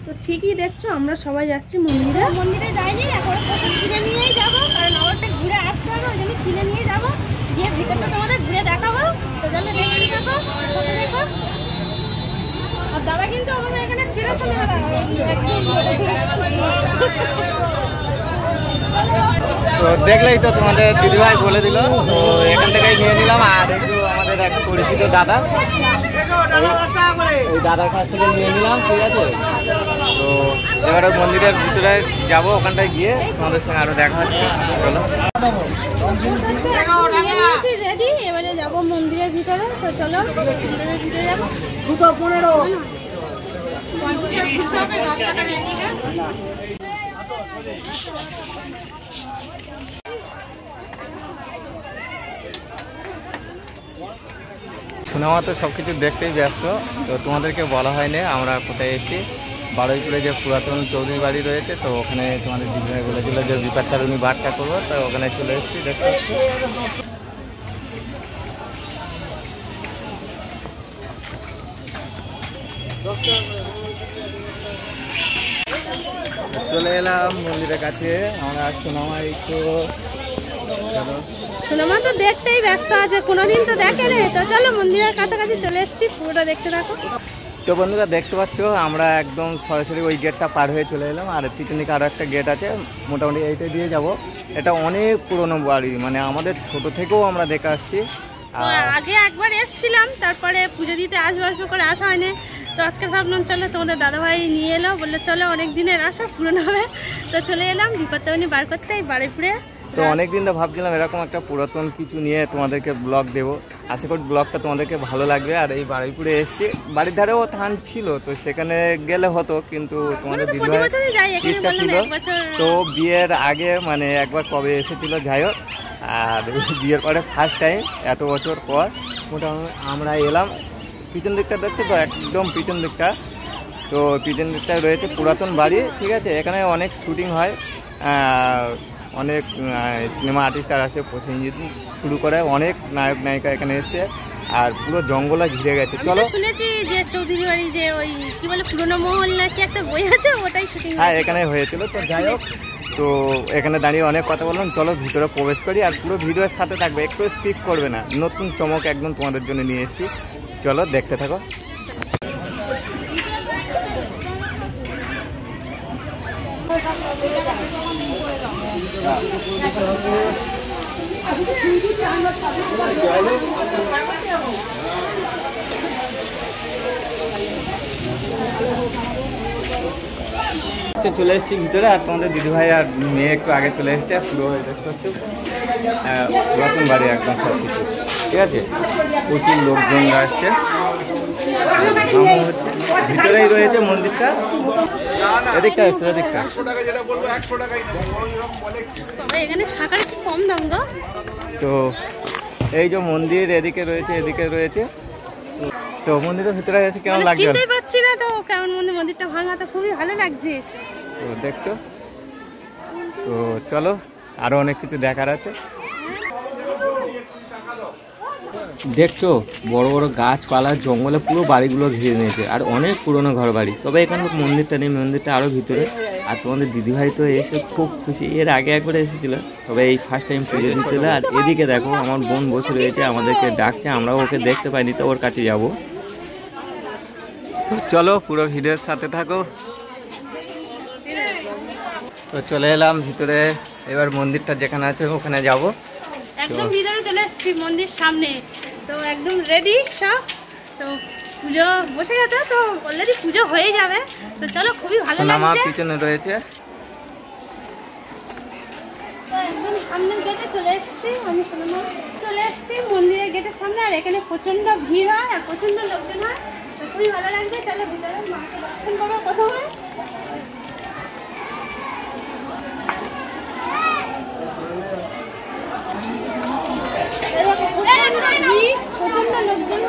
তো ঠিকই দেখছো, আমরা সবাই যাচ্ছি মন্দিরে। মন্দিরে যাইনি, এখন প্রথম কিনে নিয়েই যাবো, কারণ আমাদের ঘুরে আসতে হবে, ওই জন্য কিনে নিয়ে যাবো, গিয়ে ভিতরটা তোমাদের ঘুরে দেখাবো। তো চলো দেখতে থাকো, সাথে দেখো। আর দাদা কিন্তু আমাদের এখানে ছিল চলে গেল তো দেখলেই তো তোমাদের দিদিভাই বলে দিল, তো এখান থেকেই নিয়ে নিলাম। আর একটু আমাদের এক পরিচিত দাদা, ওই দাদার কাছ থেকে নিয়ে নিলাম, ঠিক আছে। তো এবারে মন্দিরের ভিতরে যাবো, ওখানটায় গিয়ে তোমাদের সঙ্গে আরো দেখা হচ্ছে। চলো রেডি, এবারে যাবো মন্দিরের ভিতরে। তো চলো মন্দিরের ভিতরে যাবো। 2:15 শোনাওয়া তো সব কিছু দেখতেই ব্যস্ত, তো তোমাদেরকে বলা হয়নি আমরা কোথায় এসেছি। বারুইপুরে যে পুরাতন চৌধুরী বাড়ি রয়েছে, তো ওখানে তোমাদের দিদিভাই বলেছিল যে বিপাত্তারুণী বারটা করবো, তো ওখানে চলে এসেছি। দেখতে চলে এলাম মন্দিরের কাছে। আমরা সোনামা একটু সোনামা তো দেখতেই ব্যস্ত আছে, কোনোদিন তো দেখে রে। তো চলো মন্দিরের কাছাকাছি চলে এসেছি, পুরোটা দেখতে থাকো। তো বন্ধুরা দেখতে পাচ্ছ, আমরা একদম সরাসরি ওই গেটটা পার হয়ে চলে এলাম। আর পিছনে আরও একটা গেট আছে, মোটামুটি এইটা দিয়ে যাব। এটা অনেক পুরনো বাড়ি, মানে আমাদের ছোট থেকেও আমরা দেখে আসছি। আগে একবার এসেছিলাম, তারপরে পুজো দিতে আসবো করে আসা হয়নি। তো আজকে ভাবলাম চলো তোমাদের দাদাভাই নিয়ে এলো, বললো চলো অনেক দিনের আশা পূরণ হবে। তো চলে এলাম বিপত্তারিণী বার করতে এই বারুইপুরে। তো অনেকদিন তো ভাবছিলাম এরকম একটা পুরাতন কিছু নিয়ে তোমাদেরকে ব্লগ দেবো। আশা করি ব্লগটা তোমাদেরকে ভালো লাগবে। আর এই বারুইপুরে এসছি, বাড়ির ধারেও থান ছিল, তো সেখানে গেলে হতো, কিন্তু তোমাদের দিদিভাই ইচ্ছা ছিল। তো বিয়ের আগে মানে একবার কবে এসেছিল, যাই হোক। আর বিয়ের পরে ফার্স্ট টাইম এত বছর পর মোটামুটি আমরা এলাম। পিছন দিকটা দেখছো তো, একদম পিছন দিকটা। তো পিছন দিকটায় রয়েছে পুরাতন বাড়ি, ঠিক আছে। এখানে অনেক শুটিং হয়, অনেক সিনেমা আর্টিস্টার আসে, প্রসেনজিৎ শুরু করে অনেক নায়ক নায়িকা এখানে এসছে। আর পুরো জঙ্গলে ঘিরে গেছে। চলো শুনেছি যে চৌধুরী বাড়ি যে ওই কি বলে পুরনো মহল নাকি একটা বই আছে, ওটাই শুটিং হ্যাঁ এখানে হয়েছিল। তো যাই হোক, তো এখানে দাঁড়িয়ে অনেক কথা বললাম, চলো ভিতরে প্রবেশ করি। আর পুরো ভিডিওর সাথে থাকবে, একটু স্কিপ করবে না, নতুন চমক একদম তোমাদের জন্য নিয়ে এসেছি। চলো দেখতে থাকো। চলে এসেছি ভিতরে, আর তোমাদের দিদিভাই আর মেয়ে একটু আগে চলে এসছে। আর পুরো দেখতে হচ্ছে পুরাতন বাড়ি একদম সব কিছু, ঠিক আছে। প্রচুর লোকজন আসছে, ভিতরেই রয়েছে মন্দিরটা। এদিকটা আসছে, এদিকটা এখানে শাখার কি কম দাম গো। তো এই যে মন্দির এদিকে রয়েছে, এদিকে রয়েছে। তো মন্দিরের ভিতরে এসে কেমন লাগছে? চিনতেই পাচ্ছি না তো কেমন মন্দিরটা ভাঙা, তো খুবই ভালো লাগছে। তো দেখছো, তো চলো আরো অনেক কিছু দেখার আছে। দেখছো বড় বড় গাছপালা, জঙ্গলে পুরো বাড়িগুলো ঘিরে নিয়েছে। আর অনেক পুরনো ঘর বাড়ি। তবে এখানে মন্দিরটা নেই, মন্দিরটা আরো ভিতরে। আর তোমাদের দিদিভাই তো এসে খুব খুশি, এর আগে একবার এসেছিল, তবে এই ফার্স্ট টাইম পুজো দিতে এলো। আর এদিকে দেখো আমার বোন বসে রয়েছে, আমাদেরকে ডাকছে, আমরাও ওকে দেখতে পাইনি, তো ওর কাছে যাবো। তো চলো পুরো ভিডিওর সাথে থাকো। তো চলে এলাম ভিতরে, এবার মন্দিরটা যেখানে আছে ওখানে যাব। একদম ভিতরে চলে এসেছি মন্দির সামনে। তো একদম রেডি সব, তো পুজো বসে গেছে, তো অলরেডি পুজো হয়ে যাবে। তো চলো, খুবই ভালো লাগছে। আমার পিছনে রয়েছে, তো একদম সামনের গেটে চলে এসেছি। আমি চলে এসেছি মন্দিরের গেটের সামনে। আর এখানে প্রচন্ড ভিড় হয় আর প্রচন্ড লোকজন হয়, তো খুবই ভালো লাগছে। চলো ভিতরে মাকে দর্শন করবো প্রথমে। প্রচন্ড লোকজন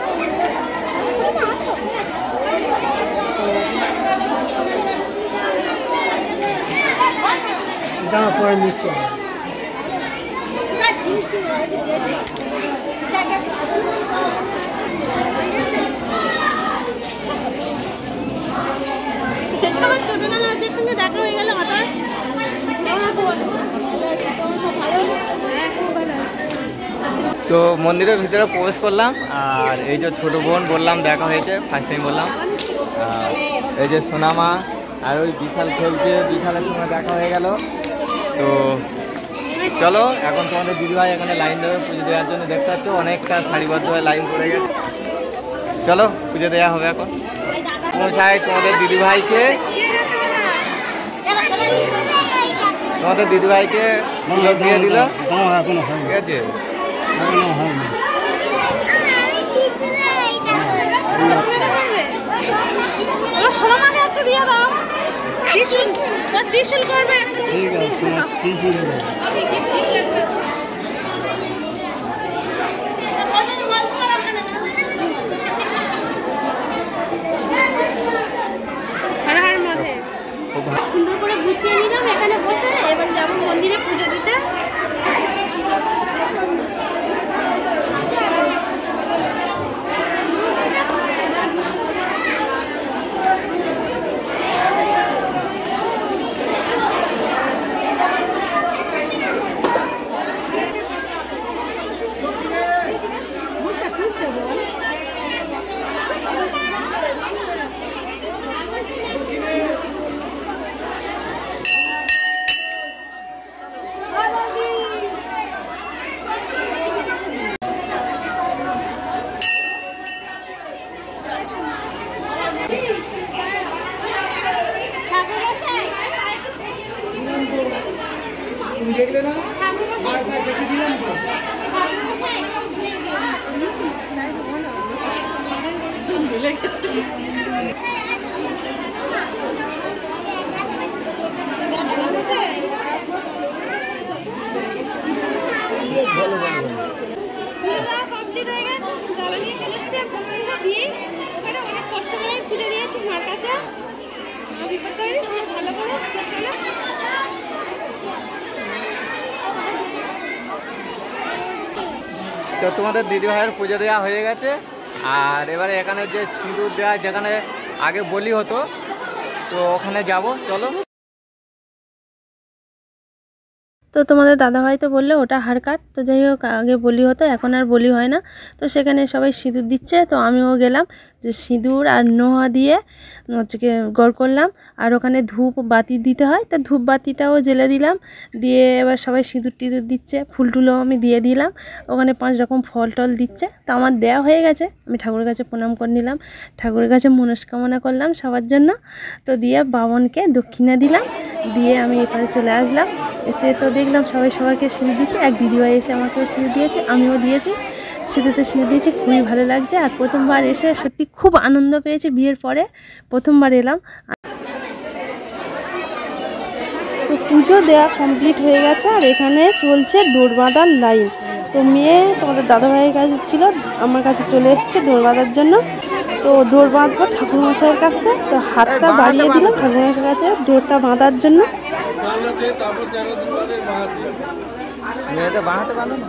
পরে নিচ্ছে। দেখতে বন্ধুদের সঙ্গে দেখা হয়ে গেল হঠাৎ। কেমন আছো বলো? তোমরা সব ভালো আছো? হ্যাঁ, খুব ভালো আছি। তো মন্দিরের ভিতরে প্রবেশ করলাম, আর এই যে ছোটো বোন বললাম দেখা হয়েছে, ফার্স্ট টাইম বললাম। আর এই যে সোনামা আর ওই বিশাল খেলছে, বিশালের সঙ্গে দেখা হয়ে গেল। তো চলো এখন তোমাদের দিদিভাই এখানে লাইন দেবে পুজো দেওয়ার জন্য, দেখতে পাচ্ছ অনেকটা সারিবদ্ধ হয়ে লাইন পড়ে গেছে। চলো পুজো দেওয়া হবে এখন। মশাই তোমাদের দিদিভাইকে ফুল দিয়ে দিল, ঠিক আছে? সোনামাকে একটু দিয়ে দাও, ত্রিশূল করবে একটা, ত্রিশূল দিয়ে দাও। সুন্দর করে গুছিয়ে নিলাম এখানে বসে, এবার যাবো মন্দিরে পুজো দিতে। দেখলে না দেখে দিলাম তো। কমপ্লিট হয়ে গেছে, জ্বালানি চলেছে প্রচন্ড ভিড়। ওখানে অনেক কষ্ট করে পুজো দিয়েছি মার কাছে। বিপদ তৈরি ভালো করে চলে। তো তোমাদের দিদিভাইয়ের পুজো দেওয়া হয়ে গেছে, আর এবারে এখানে যে সিঁদুর দেওয়া যেখানে আগে বলি হতো, তো ওখানে যাব, চলো। তো তোমাদের দাদাভাই তো বললে ওটা হাড় কাট, তো যাই হোক আগে বলি হতো, এখন আর বলি হয় না। তো সেখানে সবাই সিঁদুর দিচ্ছে, তো আমিও গেলাম, যে সিঁদুর আর নোহা দিয়ে হচ্ছে গড় করলাম। আর ওখানে ধূপ বাতি দিতে হয়, তা ধূপ বাতিটাও জ্বেলে দিলাম, দিয়ে এবার সবাই সিঁদুর টিঁদুর দিচ্ছে, ফুল টুলও আমি দিয়ে দিলাম। ওখানে 5 রকম ফল টল দিচ্ছে, তো আমার দেওয়া হয়ে গেছে। আমি ঠাকুরের কাছে প্রণাম করে নিলাম, ঠাকুরের কাছে মনস্কামনা করলাম সবার জন্য। তো দিয়ে বামনকে দক্ষিণা দিলাম, দিয়ে আমি এখানে চলে আসলাম। এসে তো দেখলাম সবাই সবাইকে সিঁদুর দিচ্ছে, এক দিদিভাই এসে আমাকেও সিঁদুর দিয়েছে, আমিও দিয়েছি, সিঁদুরতে সিঁদুর দিয়েছি, খুবই ভালো লাগছে। আর প্রথমবার এসে সত্যি খুব আনন্দ পেয়েছি, বিয়ের পরে প্রথমবার এলাম। তো পুজো দেওয়া কমপ্লিট হয়ে গেছে, আর এখানে চলছে ডোর বাঁধার লাইন। তো মেয়ে তোমাদের দাদাভাইয়ের কাছে ছিল, আমার কাছে চলে এসেছে ডোর বাঁধার জন্য। তো ডোর বাঁধবো ঠাকুরমশাইয়ের কাছ থেকে, তো হাতটা বাড়িয়ে দিলাম ঠাকুরমশাইয়ের কাছে ডোরটা বাঁধার জন্য। মেয়েদের বাঁধাতে পারো না?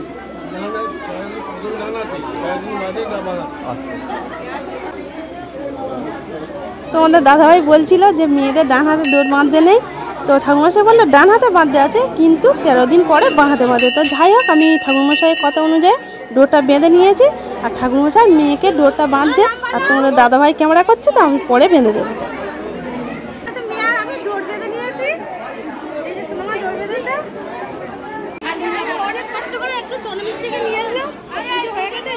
তোমাদের দাদাভাই বলছিল যে মেয়েদের ডান হাতে ডোর বাঁধতে নেই, তো ঠাকুরমশাই বললো ডান হাতে বাঁধতে আছে, কিন্তু 13 দিন পরে বাঁ হাতে বাঁধে। তো যাই হোক আমি ঠাকুরমশাইয়ের কথা অনুযায়ী ডোরটা বেঁধে নিয়েছি, আর ঠাকুরমশাই মেয়েকে ডোরটা বাঁধছে, আর তোমাদের দাদাভাই ক্যামেরা করছে, তো আমি পরে বেঁধে দেবো। অনেক কষ্ট করে একটু চন্দ্রমিত থেকে নিয়ে আসলাম, পুজো হয়ে গেছে।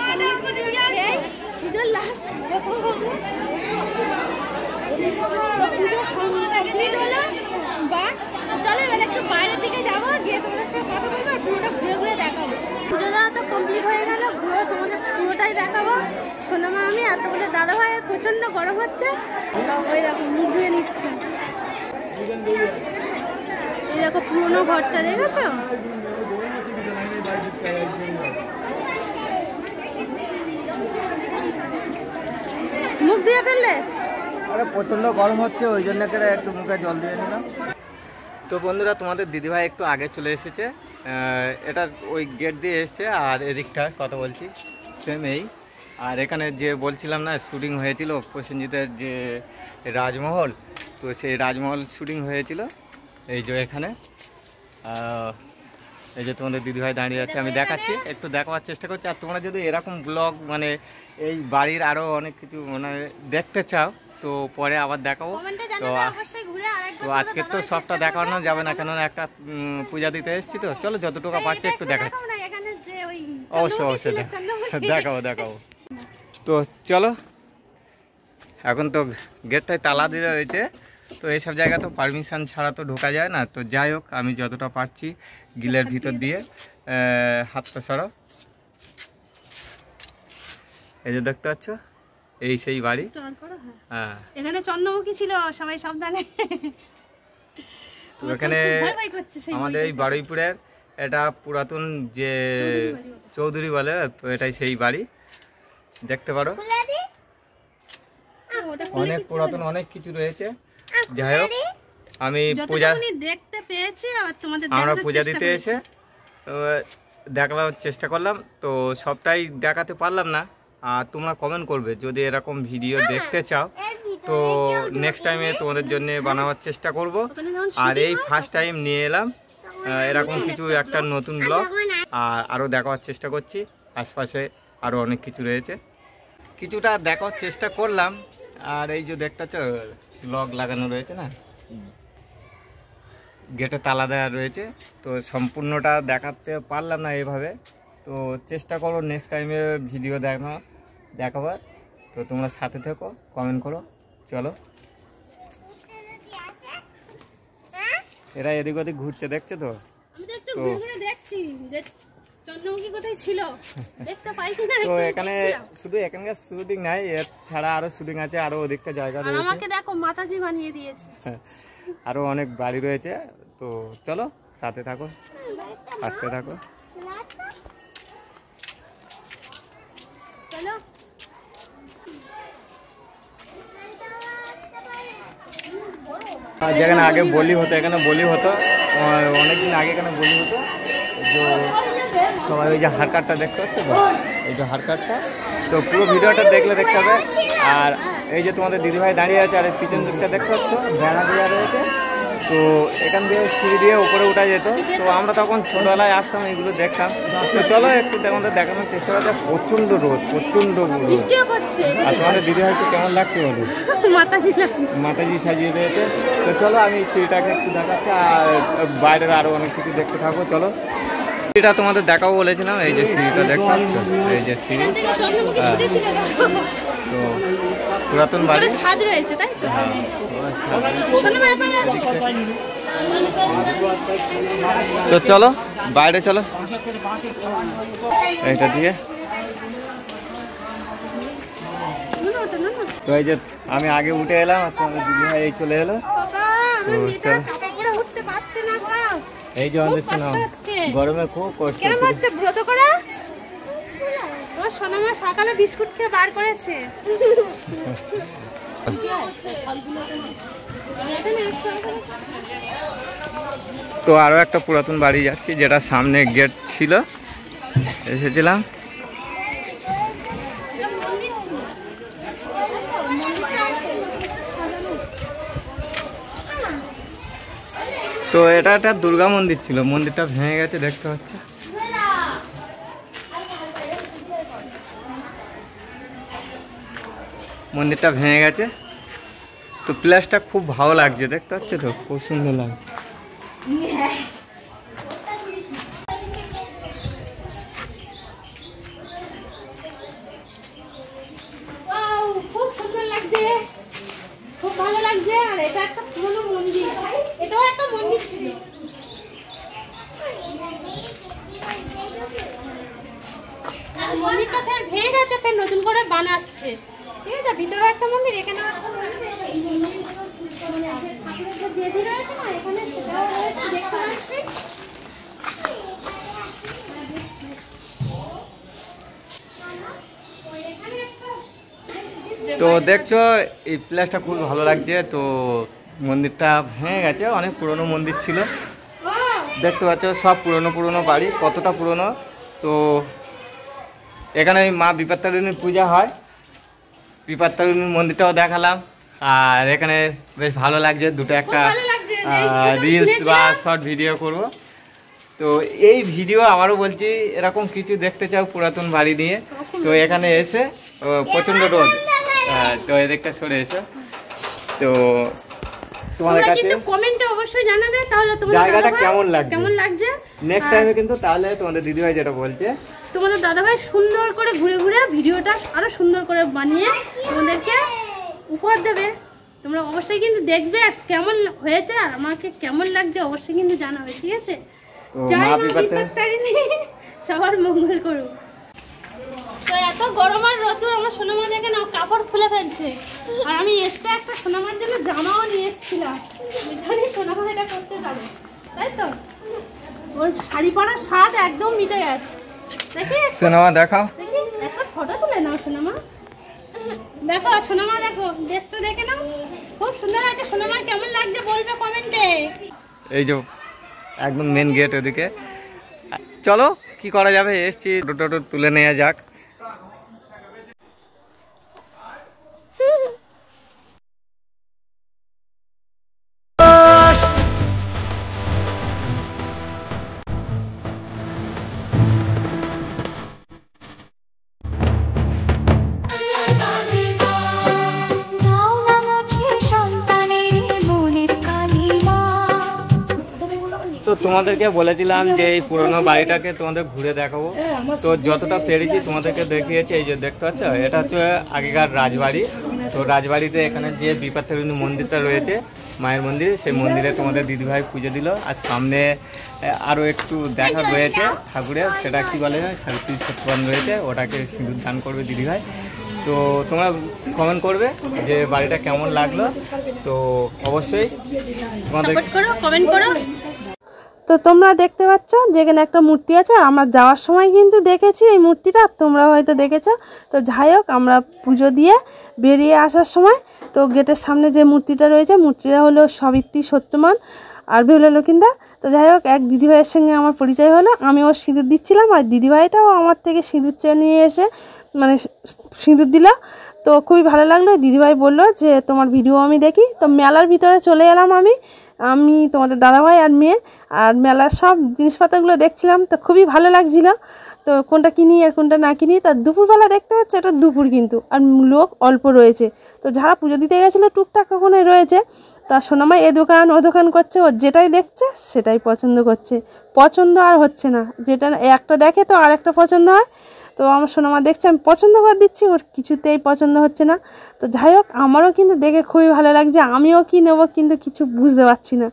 পুজোর লাস্ট প্রথম হলো, পুজো কমপ্লিট হলো। বাট চলো এবার একটু বাইরের দিকে যাবো, গিয়ে তোমাদের সঙ্গে কথা বলবো, আর পুরোটা ঘুরে ঘুরে দেখাবো। পুজো দেওয়া তো কমপ্লিট হয়ে গেল, ঘুরে তোমাদের পুরোটাই দেখাবো। সোনামা আমি আর তোমাদের দাদাভাই প্রচন্ড গরম হচ্ছে, ওই দেখো মুখ ধুয়ে নিচ্ছে। এই দেখো পুরোনো ঘরটা দেখেছো? মুখ দিয়ে ফেললে? আরে প্রচণ্ড গরম হচ্ছে, ওই জন্য করে একটু মুখে জল দিয়ে নিলাম। তো বন্ধুরা তোমাদের দিদিভাই একটু আগে চলে এসেছে, এটা ওই গেট দিয়ে এসছে, আর এদিকটা কথা বলছি সেম এই। আর এখানে যে বলছিলাম না শুটিং হয়েছিল প্রসেনজিতের যে রাজমহল, তো সেই রাজমহল শুটিং হয়েছিল এই যে এখানে। এই যে তোমাদের দিদিভাই দাঁড়িয়ে আছে, আমি দেখাচ্ছি, একটু দেখাবার চেষ্টা করছি। আর তোমরা যদি এরকম ব্লগ মানে এই বাড়ির আরও অনেক কিছু মানে দেখতে চাও তো পরে আবার দেখাবো। তো আজকে তো সবটা দেখানো যাবে না, কেননা একটা পূজা দিতে এসেছি, তো চলো যতটুকু পারছি একটু দেখাচ্ছি। অবশ্যই অবশ্যই দেখাবো। তো চলো, এখন তো গেটটায় তালা দিয়ে রয়েছে, তো এইসব জায়গা তো পারমিশন ছাড়া তো ঢোকা যায় না। তো যাই হোক, আমি যতটা পারছি গিলের ভিতর দিয়ে হাতটা সরাও। এই যে দেখতে পাচ্ছ, এই সেই বাড়ি। হ্যাঁ, এখানে চন্দ্রমুখী ছিল, সবাই সাবধানে। তো এখানে আমাদের এই বারুইপুরের এটা পুরাতন যে চৌধুরী বলে, তো এটাই সেই বাড়ি, দেখতে পারো। অনেক পুরাতন অনেক কিছু রয়েছে। যাই হোক, আমি পূজা দেখতে পেয়েছি, আমরা পূজা দিতে এসে দেখাবার চেষ্টা করলাম, তো সবটাই দেখাতে পারলাম না। আর তোমরা কমেন্ট করবে যদি এরকম ভিডিও দেখতে চাও, তো নেক্সট টাইমে তোমাদের জন্য বানাবার চেষ্টা করব। আর এই ফার্স্ট টাইম নিয়ে এলাম এরকম কিছু একটা নতুন ব্লগ, আর আরও দেখাবার চেষ্টা করছি। আশপাশে আরও অনেক কিছু রয়েছে, কিছুটা দেখার চেষ্টা করলাম। আর এই যে দেখতে পাচ্ছ লক লাগানো রয়েছে না, গেটে তালা দেওয়া রয়েছে, তো সম্পূর্ণটা দেখাতে পারলাম না এভাবে। তো চেষ্টা করো নেক্সট টাইমে ভিডিও দেখাবার। তো তোমরা সাথে থেকো, কমেন্ট করো। চলো, এরা এদিক ওদিক ঘুরছে, দেখছো তো? তো চন্দ্রমুখী কোথায় ছিল দেখতে পাই কিনা। তো এখানে শুধু এখানকার শুটিং নাই, এর ছাড়া আরো শুটিং আছে, আরো ওদিকটা জায়গা রয়েছে। আমাকে দেখো মাতাজি বানিয়ে দিয়েছে। আরো অনেক বাড়ি রয়েছে, তো চলো সাথে থাকো, আসতে থাকো। চলো, যেখানে আগে বলি হতো, এখানে বলি হতো অনেকদিন আগে, এখানে বলি হতো। তো সবাই ওই যে হার কার্ডটা দেখতে হচ্ছে, তো এই যে হার কার্ডটা, তো পুরো ভিডিওটা দেখলে দেখতে হবে। আর এই যে তোমাদের দিদিভাই দাঁড়িয়ে আছে, আর পিছন দিকটা দেখতে পাচ্ছ ভেড়া দেওয়া রয়েছে। তো এখান দিয়ে সিঁড়ি দিয়ে উপরে উঠা যেত, তো আমরা তখন ছোটবেলায় আসতাম, এইগুলো দেখতাম। তো চলো একটু তোমাদের দেখানোর চেষ্টা করা যায়। প্রচণ্ড রোদ, প্রচণ্ড রোদ। আর তোমাদের দিদিভাইকে কেমন লাগছে বলো? মাতাজি সাজিয়ে দিয়েছে। তো চলো আমি সিঁড়িটাকে একটু দেখাচ্ছি, আর বাইরের আরও অনেক কিছু দেখতে থাকবো। চলো, সিঁড়িটা তোমাদের দেখাবো বলেছিলাম, এই যে সিঁড়িটা দেখতে পাচ্ছ, এই যে সিঁড়ি। তো পুরাতন বাড়ি, ছাদ রয়েছে, তাই তো চলো বাইরে চলো, এইটা দিয়ে। তো এই যে আমি আগে উঠে এলাম, আর তোমাদের দিদিভাই এই চলে এলো। তো চলো, এই যে আমাদের শোনাও, গরমে খুব কষ্ট হচ্ছে। ব্রত করা তোমার সোনামা সকালে বিস্কুট খেয়ে বার করেছে। তো আরো একটা পুরাতন বাড়ি যাচ্ছি, যেটা সামনে গেট ছিল, এসেছিলাম। তো এটা একটা দুর্গা মন্দির ছিল, মন্দিরটা ভেঙে গেছে, দেখতে পাচ্ছ। মন্দিরটা ভেঙে গেছে, তো প্লেসটা খুব ভালো লাগছে, দেখতে পাচ্ছ তো, খুব সুন্দর লাগছে। খুব সুন্দর লাগছে, খুব ভালো লাগছে। আর এটা একটা পুরনো মন্দির, এটাও একটা মন্দির ছিল। মন্দিরটা ফের ভেঙে গেছে, ফের নতুন করে বানাচ্ছে, ঠিক আছে। ভিতরে একটা মন্দির, এখানে ঠাকুরের বেদি রয়েছে না, এখানে সেটাও রয়েছে, দেখতে পাচ্ছি। তো দেখছো এই প্লেসটা খুব ভালো লাগছে। তো মন্দিরটা ভেঙে গেছে, অনেক পুরনো মন্দির ছিল, দেখতে পাচ্ছ সব পুরনো বাড়ি, কতটা পুরনো। তো এখানে মা বিপত্তারিণীর পূজা হয়, বিপত্তারিণীর মন্দিরটাও দেখালাম। আর এখানে বেশ ভালো লাগছে, দুটো একটা ভালো লাগছে যে এই রিলস বা শর্ট ভিডিও করব। তো এই ভিডিও আবারও বলছি, এরকম কিছু দেখতে চাও পুরাতন বাড়ি নিয়ে, তো এখানে এসে প্রচন্ড রোদ, তো এদিকটা সরে এসো। তো তোমাদের কাছে কিন্তু কমেন্টে অবশ্যই জানাবে তাহলে তোমাদের জায়গাটা কেমন লাগছে নেক্সট টাইমে, কিন্তু তাহলে তোমাদের দিদিভাই যেটা বলছে, তোমাদের দাদাভাই সুন্দর করে ঘুরে ঘুরে ভিডিওটা আরো সুন্দর করে বানিয়ে তোমাদেরকে উপহার দেবে। তোমরা অবশ্যই কিন্তু দেখবে আর কেমন হয়েছে আর আমাকে কেমন লাগছে অবশ্যই কিন্তু জানাবে, ঠিক আছে? জয় মা বিপত্তারিণী, সবার মঙ্গল করুক। তো এত গরম আর রোদ্দুর আমার সোনামা দেখে না কাপড় খুলে ফেলছে, আর আমি এক্সট্রা একটা সোনামার জন্য জামাও নিয়ে এসেছিলাম, জানি সোনামা এটা করতে পারে, তাই তো? ওর শাড়ি পরার স্বাদ একদম মিটে গেছে। দেখি সিনেমা দেখাও, একটা ফটো তুলে নাও সোনামা। দেখো সোনামা, দেখো ড্রেসটা দেখে নাও, খুব সুন্দর আছে। সোনামার কেমন লাগছে বলবে কমেন্টে। এই যে একদম মেন গেট ওদিকে, চলো কি করা যাবে, এসছি টোটো তুলে নেওয়া যাক। তো তোমাদেরকে বলেছিলাম যে এই পুরোনো বাড়িটাকে তোমাদের ঘুরে দেখাবো, তো যতটা পেরেছি তোমাদেরকে দেখিয়েছি। এই যে দেখতে পাচ্ছ, এটা হচ্ছে আগেকার রাজবাড়ি। তো রাজবাড়িতে এখানে যে বিপত্তারিণী মন্দিরটা রয়েছে, মায়ের মন্দির, সেই মন্দিরে তোমাদের দিদিভাই পুজো দিল। আর সামনে আরও একটু দেখা রয়েছে ঠাকুরের, সেটা কি বলে সাবিত্রী সত্যবান রয়েছে, ওটাকে সিঁদুর দান করবে দিদিভাই। তো তোমরা কমেন্ট করবে যে বাড়িটা কেমন লাগলো, তো অবশ্যই তোমাদের কমেন্ট করো। তো তোমরা দেখতে পাচ্ছ যেখানে একটা মূর্তি আছে, আমরা যাওয়ার সময় কিন্তু দেখেছি এই মূর্তিটা, তোমরা হয়তো দেখেছো। তো যাই হোক, আমরা পুজো দিয়ে বেরিয়ে আসার সময় তো গেটের সামনে যে মূর্তিটা রয়েছে, মূর্তিটা হলো সাবিত্রী সত্যবান আর বেহুলা লক্ষিন্দর। তো যাই হোক, এক দিদিভাইয়ের সঙ্গে আমার পরিচয় হলো, আমি ওর সিঁদুর দিচ্ছিলাম, আর দিদিভাইটাও আমার থেকে সিঁদুর চেয়ে নিয়ে এসে মানে সিঁদুর দিল। তো খুবই ভালো লাগলো। দিদিভাই বললো যে তোমার ভিডিও আমি দেখি। তো মেলার ভিতরে চলে এলাম আমি তোমাদের দাদাভাই আর মেয়ে, আর মেলার সব জিনিসপত্রগুলো দেখছিলাম, তো খুবই ভালো লাগছিল। তো কোনটা কিনি আর কোনটা না কিনি, তার দুপুরবেলা দেখতে পাচ্ছ, এটা দুপুর কিন্তু, আর লোক অল্প রয়েছে। তো যারা পুজো দিতে গেছিলো টুকটাক কখনোই রয়েছে। তা সোনামা এ দোকান ও দোকান করছে, ও যেটাই দেখছে সেটাই পছন্দ করছে, পছন্দ আর হচ্ছে না, যেটা একটা দেখে তো আর একটা পছন্দ হয়। তো আমার সোনামা দেখছে আমি পছন্দ করে দিচ্ছি, ওর কিছুতেই পছন্দ হচ্ছে না। তো যাই হোক, আমারও কিন্তু দেখে খুবই ভালো লাগছে, আমিও কি নেবো কিন্তু কিছু বুঝতে পারছি না,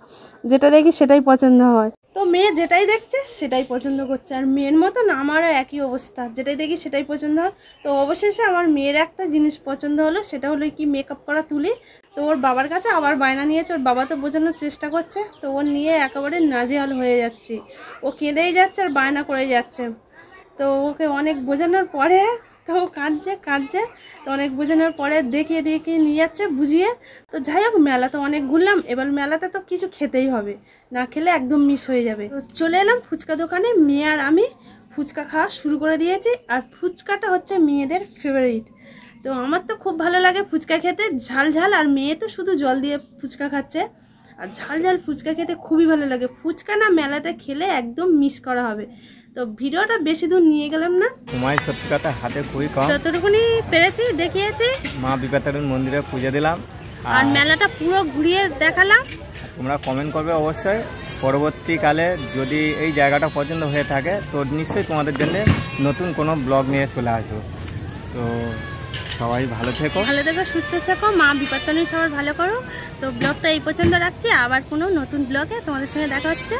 যেটা দেখি সেটাই পছন্দ হয়। তো মেয়ে যেটাই দেখছে সেটাই পছন্দ করছে, আর মেয়ের মতন আমারও একই অবস্থা, যেটাই দেখি সেটাই পছন্দ হয়। তো অবশেষে আমার মেয়ের একটা জিনিস পছন্দ হলো, সেটা হলো কি মেকআপ করা তুলি। তো ওর বাবার কাছে আবার বায়না নিয়েছে, ওর বাবা তো বোঝানোর চেষ্টা করছে, তো ওর নিয়ে একেবারে নাজেহাল হয়ে যাচ্ছে, ও কেঁদেই যাচ্ছে আর বায়না করে যাচ্ছে। তো ওকে অনেক বোঝানোর পরে তো কাঁদছে, তো অনেক বোঝানোর পরে দেখিয়ে নিয়ে যাচ্ছে বুঝিয়ে। তো যাই হোক, মেলা তো অনেক ঘুরলাম, এবার মেলাতে তো কিছু খেতেই হবে, না খেলে একদম মিস হয়ে যাবে। তো চলে এলাম ফুচকা দোকানে, মেয়ে আর আমি ফুচকা খাওয়া শুরু করে দিয়েছি, আর ফুচকাটা হচ্ছে মেয়েদের ফেভারিট। তো আমার তো খুব ভালো লাগে ফুচকা খেতে, ঝাল ঝাল, আর মেয়ে তো শুধু জল দিয়ে ফুচকা খাচ্ছে, আর ঝাল ঝাল ফুচকা খেতে খুবই ভালো লাগে। ফুচকা না মেলাতে খেলে একদম মিস করা হবে। তো ভিডিওটা বেশি দূর নিয়ে গেলাম না, তোমায় সত্যি কথা হাতে খুবই কম, যতটুকুনি পেরেছি দেখিয়েছি। মা বিপত্তারিণী মন্দিরে পুজো দিলাম আর মেলাটা পুরো ঘুরিয়ে দেখালাম। তোমরা কমেন্ট করবে অবশ্যই, পরবর্তীকালে যদি এই জায়গাটা পছন্দ হয়ে থাকে তো নিশ্চয়ই তোমাদের জন্য নতুন কোনো ব্লগ নিয়ে চলে আসবো। তো সবাই ভালো থেকো, সুস্থ থেকো, মা বিপত্তারিণী সবার ভালো করো। তো ব্লগটা এই পর্যন্ত রাখছি, আবার কোনো নতুন ব্লগে তোমাদের সঙ্গে দেখা হচ্ছে।